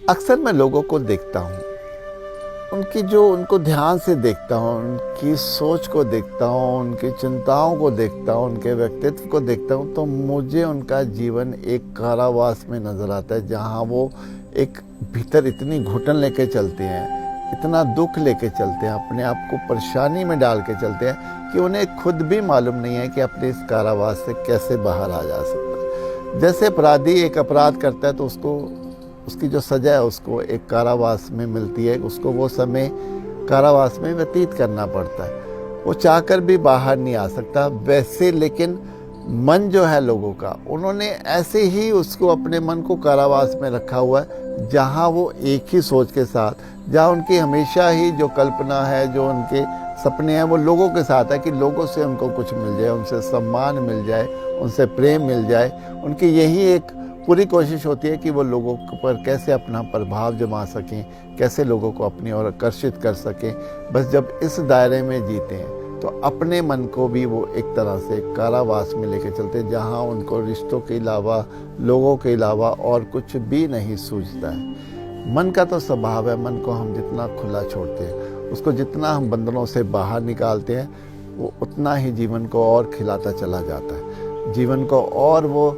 अक्सर मैं लोगों को देखता हूँ, उनको ध्यान से देखता हूँ, उनकी सोच को देखता हूँ, उनकी चिंताओं को देखता हूँ, उनके व्यक्तित्व को देखता हूँ, तो मुझे उनका जीवन एक कारावास में नज़र आता है, जहाँ वो एक भीतर इतनी घुटन लेके चलते हैं, इतना दुख लेके चलते हैं, अपने आप को परेशानी में डाल के चलते हैं कि उन्हें खुद भी मालूम नहीं है कि अपने इस कारावास से कैसे बाहर आ जा सकता है। जैसे अपराधी एक अपराध करता है तो उसकी जो सज़ा है उसको एक कारावास में मिलती है, उसको वो समय कारावास में व्यतीत करना पड़ता है, वो चाहकर भी बाहर नहीं आ सकता। वैसे लेकिन मन जो है लोगों का, उन्होंने ऐसे ही उसको अपने मन को कारावास में रखा हुआ है, जहाँ वो एक ही सोच के साथ, जहाँ उनकी हमेशा ही जो कल्पना है, जो उनके सपने हैं, वो लोगों के साथ है कि लोगों से उनको कुछ मिल जाए, उनसे सम्मान मिल जाए, उनसे प्रेम मिल जाए। उनकी यही एक पूरी कोशिश होती है कि वो लोगों पर कैसे अपना प्रभाव जमा सकें, कैसे लोगों को अपनी ओर आकर्षित कर सकें। बस जब इस दायरे में जीते हैं तो अपने मन को भी वो एक तरह से कारावास में लेके चलते हैं, जहाँ उनको रिश्तों के अलावा, लोगों के अलावा और कुछ भी नहीं सूझता है। मन का तो स्वभाव है, मन को हम जितना खुला छोड़ते हैं, उसको जितना हम बंधनों से बाहर निकालते हैं, वो उतना ही जीवन को और खिलाता चला जाता है, जीवन को और वो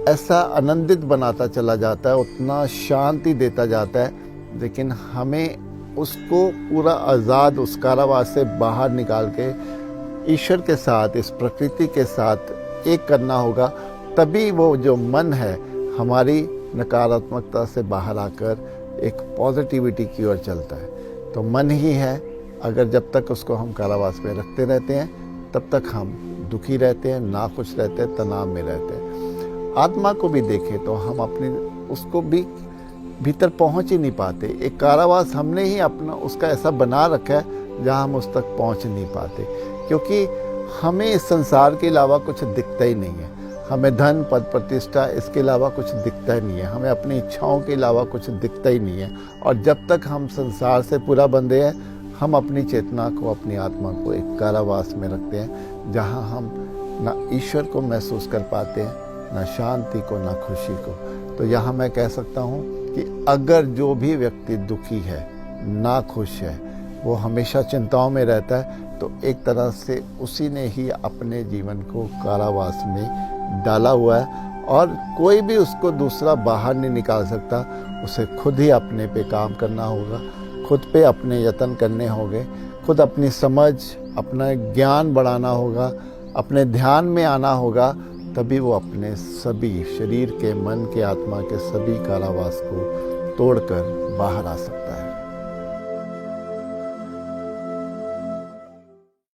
ऐसा आनंदित बनाता चला जाता है, उतना शांति देता जाता है। लेकिन हमें उसको पूरा आज़ाद उस कारावास से बाहर निकाल के ईश्वर के साथ, इस प्रकृति के साथ एक करना होगा। तभी वो जो मन है हमारी नकारात्मकता से बाहर आकर एक पॉजिटिविटी की ओर चलता है। तो मन ही है, अगर जब तक उसको हम कारावास में रखते रहते हैं तब तक हम दुखी रहते हैं, नाखुश रहते हैं, तनाव में रहते हैं। आत्मा को भी देखें तो हम अपनी उसको भी भीतर पहुंच ही नहीं पाते। एक कारावास हमने ही अपना उसका ऐसा बना रखा है जहां हम उस तक पहुंच नहीं पाते, क्योंकि हमें इस संसार के अलावा कुछ दिखता ही नहीं है। हमें धन, पद, प्रतिष्ठा, इसके अलावा कुछ दिखता ही नहीं है। हमें अपनी इच्छाओं के अलावा कुछ दिखता ही नहीं है। और जब तक हम संसार से पूरा बंधे हैं, हम अपनी चेतना को, अपनी आत्मा को एक कारावास में रखते हैं, जहाँ हम ना ईश्वर को महसूस कर पाते हैं, ना शांति को, ना खुशी को। तो यहाँ मैं कह सकता हूँ कि अगर जो भी व्यक्ति दुखी है, ना खुश है, वो हमेशा चिंताओं में रहता है, तो एक तरह से उसी ने ही अपने जीवन को कारावास में डाला हुआ है, और कोई भी उसको दूसरा बाहर नहीं निकाल सकता। उसे खुद ही अपने पे काम करना होगा, खुद पे अपने यत्न करने होंगे, खुद अपनी समझ, अपना ज्ञान बढ़ाना होगा, अपने ध्यान में आना होगा। तभी वो अपने सभी शरीर के, मन के, आत्मा के सभी कारावास को तोड़कर बाहर आ सकता है।